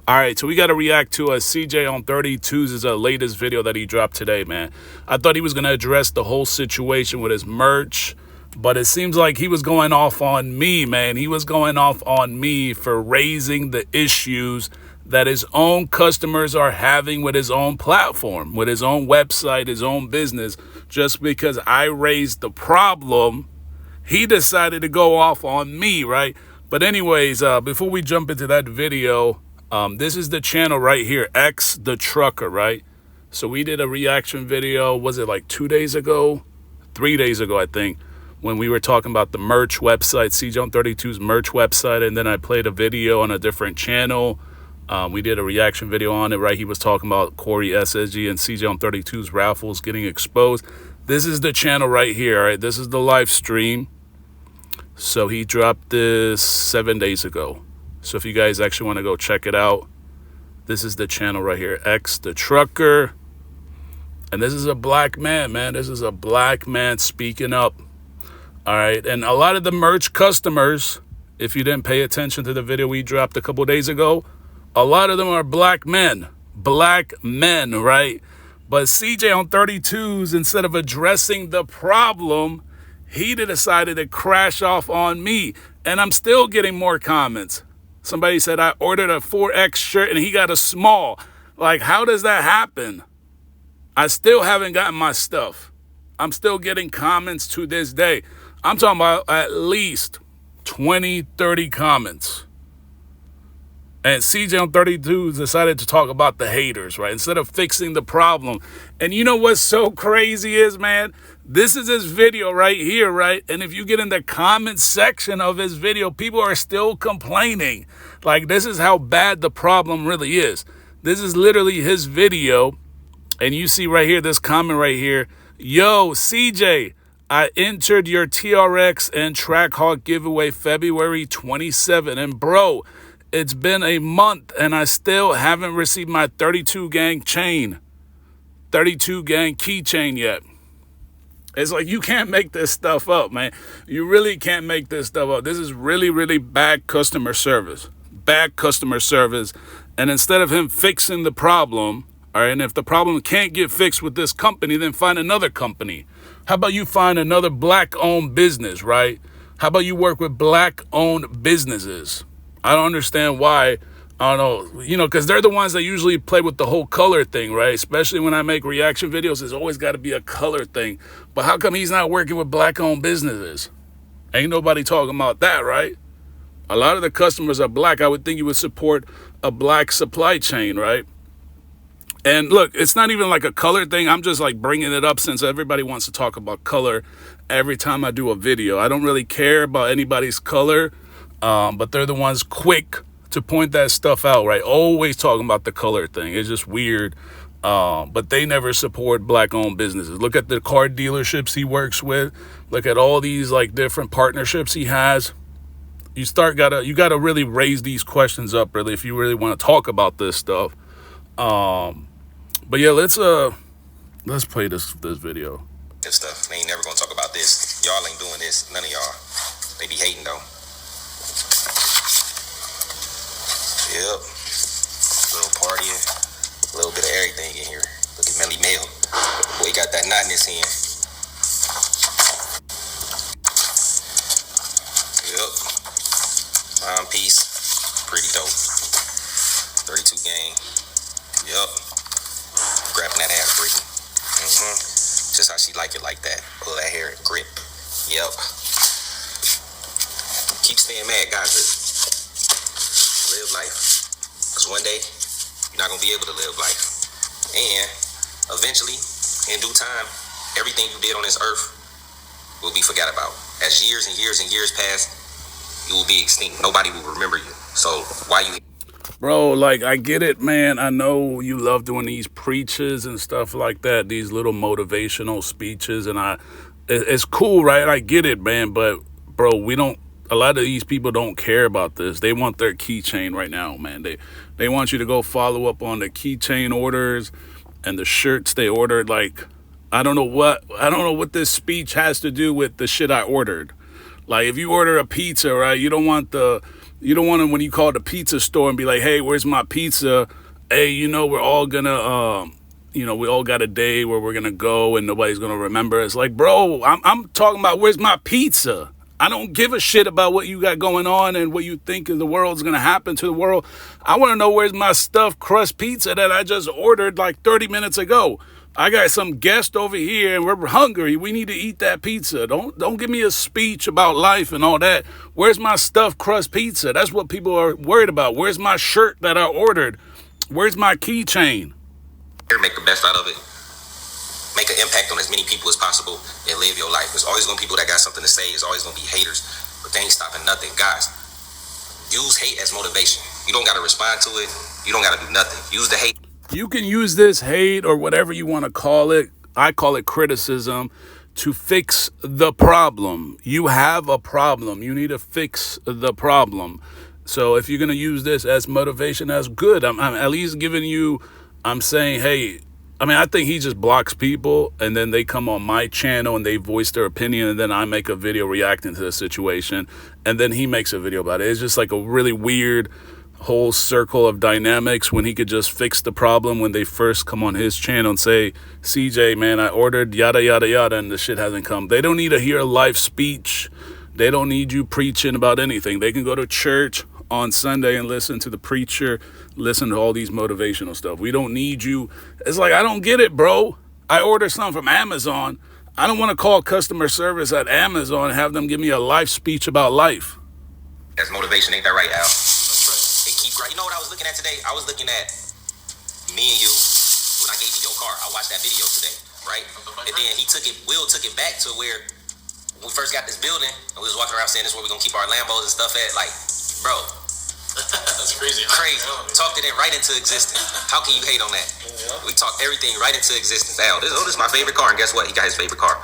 All right, so we got to react to CJ on 32's latest video that he dropped today, man. I thought he was going to address the whole situation with his merch, but it seems like he was going off on me, man. He was going off on me for raising the issues that his own customers are having with his own platform, with his own website, his own business. Just because I raised the problem, he decided to go off on me, right? But anyways, before we jump into that video, this is the channel right here, X the Trucker, right? So we did a reaction video, was it like 2 days ago? 3 days ago, I think, when we were talking about the merch website, CJ on 32's merch website, and then I played a video on a different channel. We did a reaction video on it, right? He was talking about Corey SSG and CJ on 32's raffles getting exposed. This is the channel right here, right? This is the live stream. So he dropped this 7 days ago. So if you guys actually want to go check it out, this is the channel right here, X the Trucker. And this is a black man, man. This is a black man speaking up. All right. And a lot of the merch customers, if you didn't pay attention to the video we dropped a couple days ago, a lot of them are black men, right? But CJ on 32's, instead of addressing the problem, he decided to crash off on me. And I'm still getting more comments. Somebody said I ordered a 4X shirt and he got a small. Like, how does that happen? I still haven't gotten my stuff. I'm still getting comments to this day. I'm talking about at least 20, 30 comments. And CJ on 32 decided to talk about the haters, right? Instead of fixing the problem. And you know what's so crazy is, man? This is his video right here, right? And if you get in the comment section of his video, people are still complaining. Like, this is how bad the problem really is. This is literally his video. And you see right here, this comment right here. Yo, CJ, I entered your TRX and Trackhawk giveaway February 27. And bro, it's been a month and I still haven't received my 32 gang chain, 32 gang keychain yet. It's like, you can't make this stuff up, man. You really can't make this stuff up. This is really, really bad customer service. Bad customer service. And instead of him fixing the problem, all right, and if the problem can't get fixed with this company, then find another company. How about you find another black-owned business, right? How about you work with black-owned businesses? I don't understand why. I don't know, because they're the ones that usually play with the whole color thing, right? Especially when I make reaction videos, there's always got to be a color thing. But how come he's not working with black-owned businesses? Ain't nobody talking about that, right? A lot of the customers are black. I would think you would support a black supply chain, right? And look, it's not even like a color thing. I'm just like bringing it up since everybody wants to talk about color every time I do a video. I don't really care about anybody's color. But they're the ones quick to point that stuff out, right? Always talking about the color thing. It's just weird. But they never support black-owned businesses. Look at the car dealerships he works with. Look at all these like different partnerships he has. You gotta really raise these questions up, really, if you really want to talk about this stuff. But yeah, let's play this video. This stuff. They ain't never gonna talk about this. Y'all ain't doing this. None of y'all. They be hating though. Yep. A little partying. A little bit of everything in here. Look at Melly Mel. Boy, got that knot in his hand. Yep. Piece. Pretty dope. 32 gang. Yep. Grabbing that ass, Brittany. Just how she like it like that. Pull that hair and grip. Yep. Keep staying mad, guys. Live life, because one day you're not gonna be able to live life, and eventually, in due time, everything you did on this earth will be forgot about. As years and years and years pass, you will be extinct. Nobody will remember you. So why you? Bro, like, I get it, man. I know you love doing these preaches and stuff like that, these little motivational speeches, and it's cool, right? I get it, man. But bro, a lot of these people don't care about this. They want their keychain right now, man. They want you to go follow up on the keychain orders and the shirts they ordered. Like, I don't know what this speech has to do with the shit I ordered. Like, if you order a pizza, right, you don't want the You don't want to, when you call the pizza store and be like, hey, where's my pizza? Hey, we're all gonna, we all got a day where we're gonna go and nobody's gonna remember. It's like, bro, I'm talking about where's my pizza? I don't give a shit about what you got going on and what you think the world's gonna happen to the world. I want to know where's my stuffed crust pizza that I just ordered like 30 minutes ago. I got some guest over here and we're hungry. We need to eat that pizza. Don't give me a speech about life and all that. Where's my stuffed crust pizza? That's what people are worried about. Where's my shirt that I ordered? Where's my keychain? Make the best out of it. Make an impact on as many people as possible and live your life. There's always going to be people that got something to say. There's always going to be haters, but they ain't stopping nothing. Guys, use hate as motivation. You don't got to respond to it. You don't got to do nothing. Use the hate. You can use this hate or whatever you want to call it. I call it criticism to fix the problem. You have a problem. You need to fix the problem. So if you're going to use this as motivation, that's good. I'm at least giving you, I'm saying, hey, I think he just blocks people and then they come on my channel and they voice their opinion and then I make a video reacting to the situation and then he makes a video about it. It's just like a really weird whole circle of dynamics when he could just fix the problem when they first come on his channel and say, CJ, man, I ordered yada, yada, yada, and the shit hasn't come. They don't need to hear a live speech. They don't need you preaching about anything. They can go to church on Sunday and listen to the preacher, listen to all these motivational stuff. We don't need you. It's like, I don't get it, bro. I order something from Amazon. I don't want to call customer service at Amazon and have them give me a live speech about life. That's motivation, ain't that right, Al? They keep right. You know what I was looking at today? I was looking at me and you when I gave you your car. I watched that video today, right? And then Will took it back to where we first got this building and we was walking around saying this is where we're gonna keep our Lambos and stuff at. Like, bro, that's crazy. Crazy. Talked it right into existence. How can you hate on that? Yeah. We talked everything right into existence. Al, this is my favorite car, and guess what? He got his favorite car.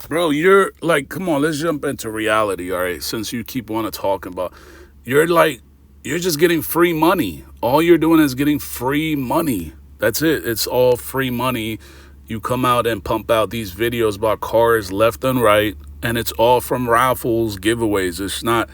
Bro, you're like, come on, let's jump into reality, all right? Since you keep wanting to talk about, you're just getting free money. All you're doing is getting free money. That's it. It's all free money. You come out and pump out these videos about cars left and right, and it's all from Raffles giveaways. It's not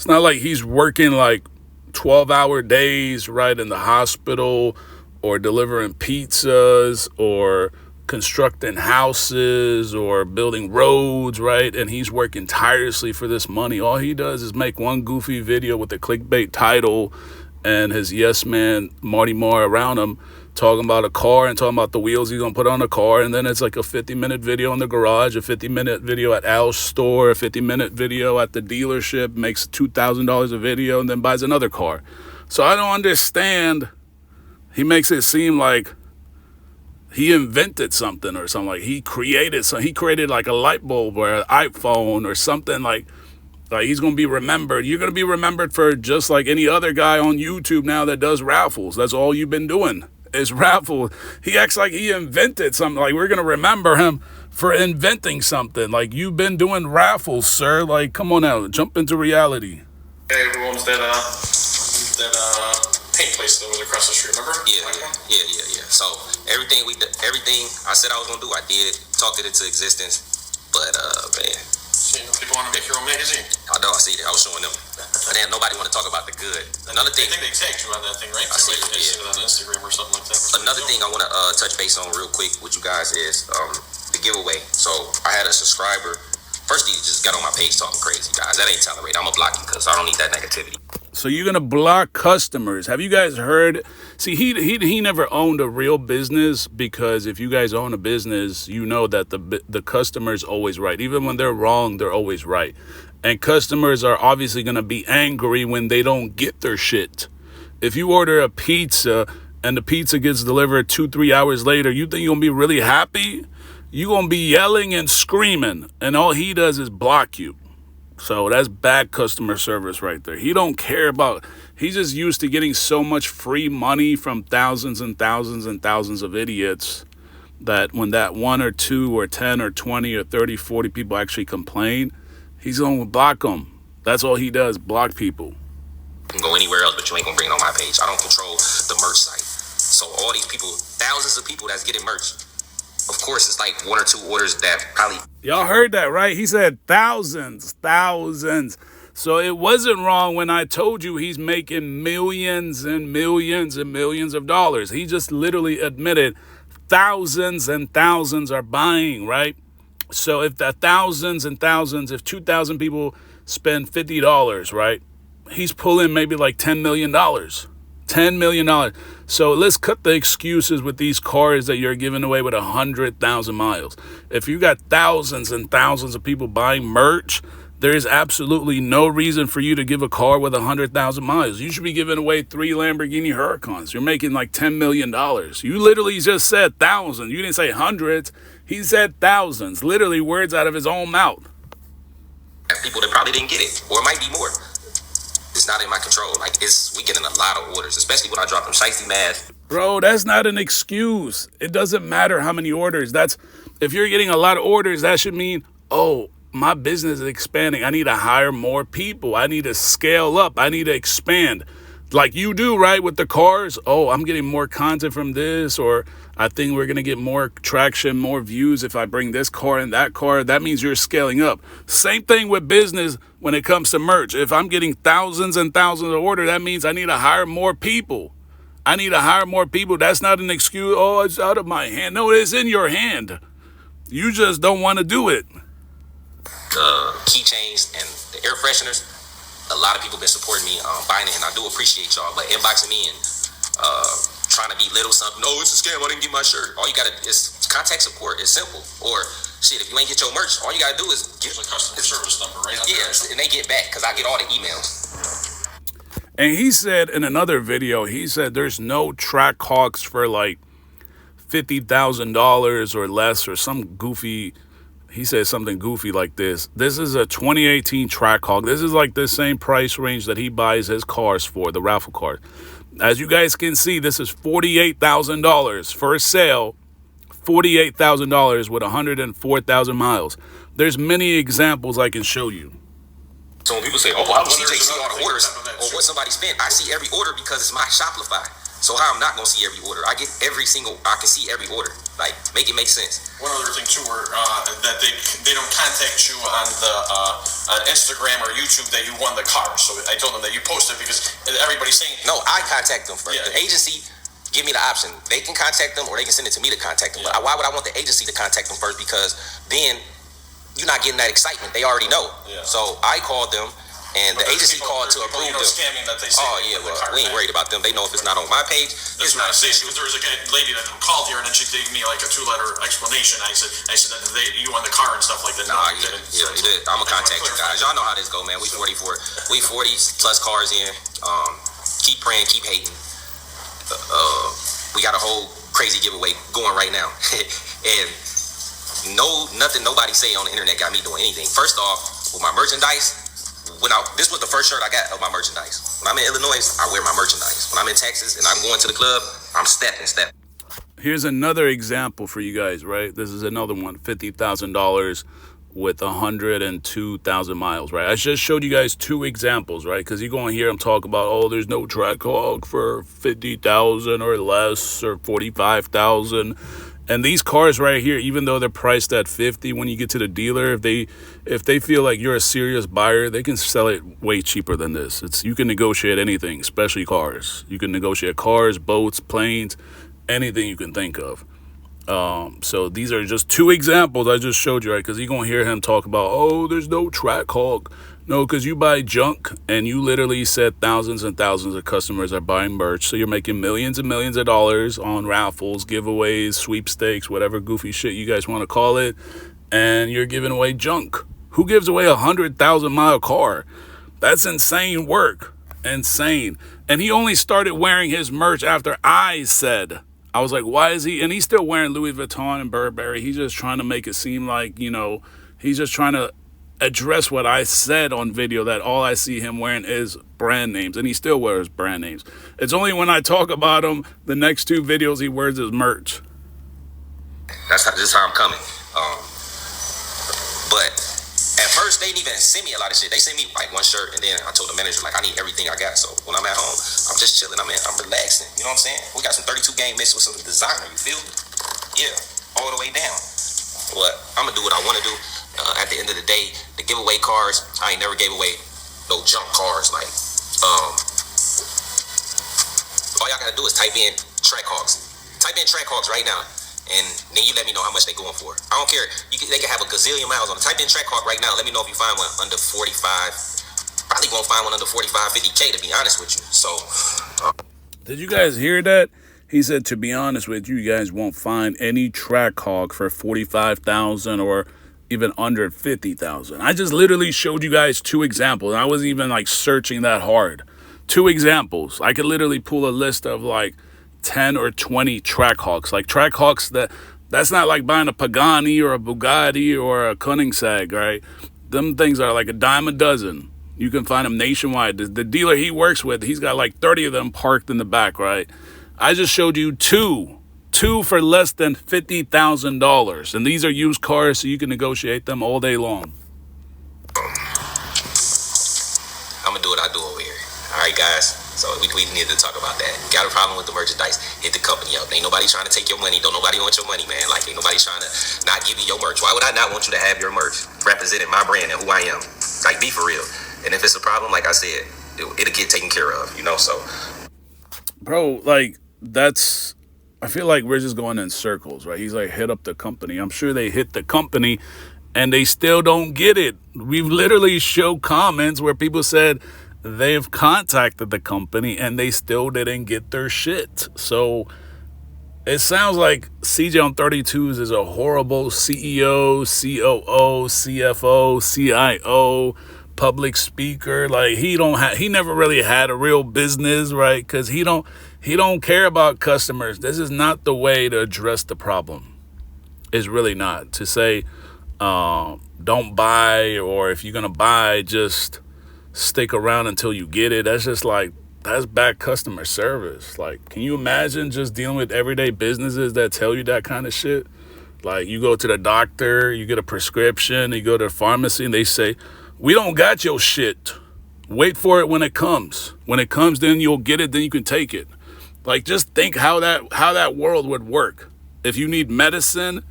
like he's working like 12-hour days right in the hospital or delivering pizzas or constructing houses or building roads, right? And he's working tirelessly for this money. All he does is make one goofy video with a clickbait title and his yes man Marty Moore around him talking about a car and talking about the wheels he's gonna put on a car, and then it's like a 50-minute video in the garage, a 50-minute video at Al's store, a 50-minute video at the dealership, makes $2,000 a video, and then buys another car. So I don't understand. He makes it seem like he invented something or something, like he created like a light bulb or an iPhone or something, like he's gonna be remembered. You're gonna be remembered for just like any other guy on YouTube now that does raffles. That's all you've been doing is raffle. He acts like he invented something, like we're gonna remember him for inventing something. Like, you've been doing raffles, sir. Like, come on now, jump into reality. Hey, who owns that paint place that was across the street, remember? Yeah. So everything I said I was gonna do, I did. Talked it into existence. But man, people want to make your own magazine. I know, I see that. I was showing them. But then nobody want to talk about the good. Another thing, I think they tagged you on that thing, right? I see it, it on Instagram or something like that. Another thing I want to touch base on real quick with you guys is the giveaway. So I had a subscriber. First, he just got on my page talking crazy, guys. That ain't tolerated. I'm gonna block you because I don't need that negativity. So you're gonna block customers. Have you guys heard? See, he never owned a real business, because if you guys own a business, you know that the customer's always right. Even when they're wrong, they're always right. And customers are obviously gonna be angry when they don't get their shit. If you order a pizza and the pizza gets delivered 2-3 hours later, you think you're gonna be really happy? You're gonna be yelling and screaming, and all he does is block you. So that's bad customer service right there. He don't care about, he's just used to getting so much free money from thousands and thousands and thousands of idiots that when that 1 or 2 or 10 or 20 or 30, 40 people actually complain, he's going to block them. That's all he does, block people. You can go anywhere else, but you ain't going to bring it on my page. I don't control the merch site. So all these people, thousands of people that's getting merch, of course, it's like 1 or 2 orders that probably... Y'all heard that, right? He said thousands. So it wasn't wrong when I told you he's making millions and millions and millions of dollars. He just literally admitted thousands and thousands are buying, right? So if the thousands and thousands, if 2,000 people spend $50, right? He's pulling maybe like $10 million. $10 million. So let's cut the excuses with these cars that you're giving away with 100,000 miles. If you got thousands and thousands of people buying merch, there is absolutely no reason for you to give a car with 100,000 miles. You should be giving away 3 Lamborghini Huracans. You're making like $10 million. You literally just said thousands. You didn't say hundreds. He said thousands. Literally words out of his own mouth. People that probably didn't get it, or it might be more. It's not in my control. Like, we getting a lot of orders, especially when I drop them shiesty math. Bro, that's not an excuse. It doesn't matter how many orders. If you're getting a lot of orders, that should mean, oh, my business is expanding. I need to hire more people. I need to scale up. I need to expand. Like you do, right, with the cars. Oh, I'm getting more content from this, or I think we're going to get more traction, more views if I bring this car and that car. That means you're scaling up. Same thing with business when it comes to merch. If I'm getting thousands and thousands of orders, that means I need to hire more people. I need to hire more people. That's not an excuse. Oh, it's out of my hand. No, it's in your hand. You just don't want to do it. Keychains and the air fresheners, a lot of people been supporting me buying it, and I do appreciate y'all. But inboxing me and trying to belittle something, no, it's a scam, I didn't get my shirt. All you gotta is contact support. It's simple. Or shit, if you ain't get your merch, all you gotta do is get a customer service number, right? Yeah, and they get back, because I get all the emails. And he said in another video, he said there's no track hawks for like $50,000 or less, or some goofy. He said something goofy like this. This is a 2018 Trackhawk. This is like the same price range that he buys his cars for, the Raffle cars. As you guys can see, this is $48,000 for a sale. $48,000 with 104,000 miles. There's many examples I can show you. So when people say, oh, how does CJ see all the orders or what somebody spent? I see every order because it's my Shopify. So how I'm not going to see every order? I can see every order. Like, make it make sense. One other thing too, where that they don't contact you on the on Instagram or YouTube that you won the car. So I told them that you posted because everybody's saying no. I contact them first. Yeah. The agency give me the option. They can contact them or they can send it to me to contact them. Yeah. But why would I want the agency to contact them first? Because then you're not getting that excitement. They already know. Yeah. So I called them. And the agency called to approve them. Scamming that they say. Oh, yeah, well, we ain't worried about them. They know if it's not on my page, it's not because there was a lady that called here and then she gave me like a 2-letter explanation. I said that you won the car and stuff like that. Nah, yeah, you did. I'm going to contact you guys. Y'all know how this go, man. We 40 plus cars in. Keep praying, keep hating. We got a whole crazy giveaway going right now. And nothing nobody say on the internet got me doing anything. First off, with my merchandise, this was the first shirt I got of my merchandise. When I'm in Illinois, I wear my merchandise. When I'm in Texas and I'm going to the club, I'm stepping. Here's another example for you guys, right? This is another one, $50,000 with 102,000 miles, right? I just showed you guys 2 examples, right? Because you're going to hear them talk about, oh, there's no Trackhawk for 50,000 or less or 45,000. And these cars right here, even though they're priced at 50, when you get to the dealer, if they feel like you're a serious buyer, they can sell it way cheaper than this. You can negotiate anything, especially cars. You can negotiate cars, boats, planes, anything you can think of. So these are just 2 examples I just showed you, right? Because you're going to hear him talk about, oh, there's no Trackhawk. No, because you buy junk, and you literally said thousands and thousands of customers are buying merch. So you're making millions and millions of dollars on raffles, giveaways, sweepstakes, whatever goofy shit you guys want to call it. And you're giving away junk. Who gives away a 100,000-mile car? That's insane work. Insane. And he only started wearing his merch after I said. I was like, why is he? And he's still wearing Louis Vuitton and Burberry. He's just trying to make it seem like, he's just trying to address what I said on video, that all I see him wearing is brand names, and he still wears brand names. It's only when I talk about him, the next 2 videos he wears his merch. That's just how I'm coming. But at first, they didn't even send me a lot of shit. They sent me like 1 shirt, and then I told the manager, like, I need everything I got. So when I'm at home, I'm just chilling. I'm relaxing. You know what I'm saying? We got some 32 game mixed with some designer. You feel me? Yeah, all the way down. But I'm gonna do what I want to do. At the end of the day, the giveaway cars, I ain't never gave away no junk cars. Like, all y'all gotta do is type in Trackhawks. Type in Trackhawks right now, and then you let me know how much they going for. I don't care. They can have a gazillion miles on it. Type in Trackhawk right now. Let me know if you find one under 45. Probably won't find one under 45, 50K, to be honest with you. So, did you guys hear that? He said, to be honest with you, you guys won't find any Trackhawk for 45,000 or even under 50,000. I just literally showed you guys 2 examples. I wasn't even like searching that hard. 2 examples. I could literally pull a list of like 10 or 20 Trackhawks. Like Trackhawks, that's not like buying a Pagani or a Bugatti or a Koenigsegg, right? Them things are like a dime a dozen. You can find them nationwide. The dealer he works with, he's got like 30 of them parked in the back, right? I just showed you 2 for less than $50,000. And these are used cars, so you can negotiate them all day long. I'm gonna do what I do over here. All right, guys. So we need to talk about that. Got a problem with the merchandise? Hit the company up. Ain't nobody trying to take your money. Don't nobody want your money, man. Like, ain't nobody trying to not give you your merch. Why would I not want you to have your merch representing my brand and who I am? Like, be for real. And if it's a problem, like I said, it'll get taken care of, you know? So, bro, like, I feel like we're just going in circles, right? He's like, hit up the company. I'm sure they hit the company and they still don't get it. We've literally showed comments where people said they've contacted the company and they still didn't get their shit. So it sounds like CJ on 32's is a horrible CEO, COO, CFO, CIO, public speaker. Like, he never really had a real business, right? Because he don't care about customers. This is not the way to address the problem. It's really not. To say don't buy, or if you're gonna buy, just stick around until you get it. That's just like, that's bad customer service. Like, can you imagine just dealing with everyday businesses that tell you that kind of shit? Like, you go to the doctor, you get a prescription, you go to the pharmacy, and they say, we don't got your shit. Wait for it when it comes. When it comes, then you'll get it, then you can take it. Like, just think how that world would work. If you need medicine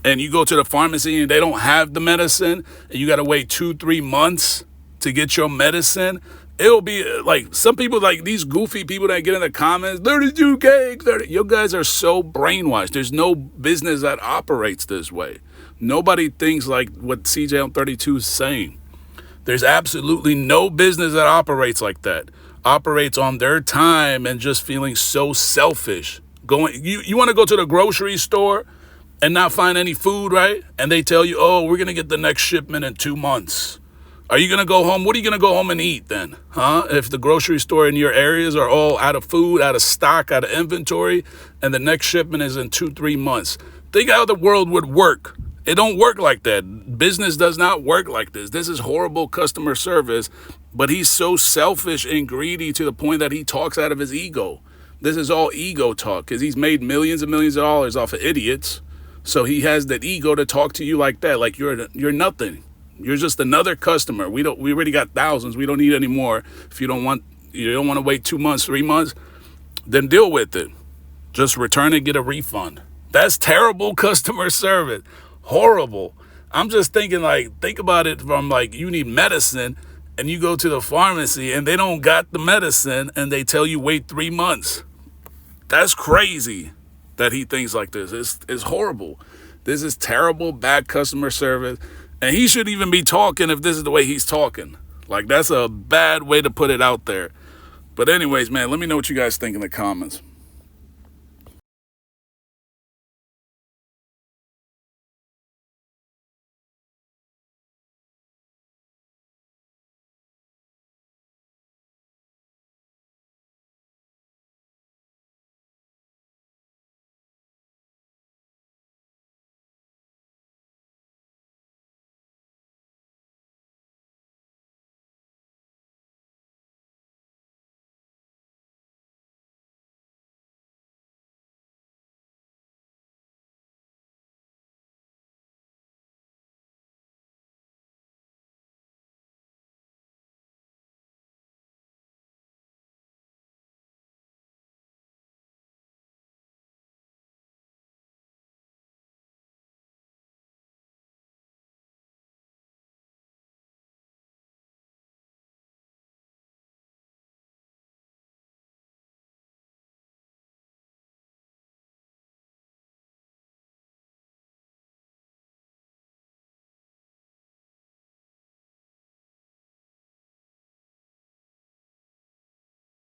and you go to the pharmacy and they don't have the medicine and you got to wait 2-3 months to get your medicine, it'll be like, some people, like these goofy people that get in the comments, 32K, you guys are so brainwashed. There's no business that operates this way. Nobody thinks like what CJ on 32 is saying. There's absolutely no business that operates like that. Operates on their time and just feeling so selfish. You want to go to the grocery store and not find any food, right? And they tell you, oh, we're going to get the next shipment in 2 months. Are you going to go home? What are you going to go home and eat then? Huh? If the grocery store in your areas are all out of food, out of stock, out of inventory, and the next shipment is in 2-3 months. Think how the world would work. It don't work like that. Business does not work like this. This is horrible customer service, but he's so selfish and greedy to the point that he talks out of his ego. This is all ego talk because he's made millions and millions of dollars off of idiots. So he has that ego to talk to you like that, like you're nothing. You're just another customer. We already got thousands. We don't need any more. If you don't want to wait 2 months, 3 months, then deal with it. Just return and get a refund. That's terrible customer service. Horrible. I'm just thinking, like, think about it from like, you need medicine and you go to the pharmacy and they don't got the medicine and they tell you wait 3 months. That's crazy that he thinks like this. It's horrible. This is terrible, bad customer service. And he shouldn't even be talking if this is the way he's talking. Like, that's a bad way to put it out there. But anyways, man, let me know what you guys think in the comments.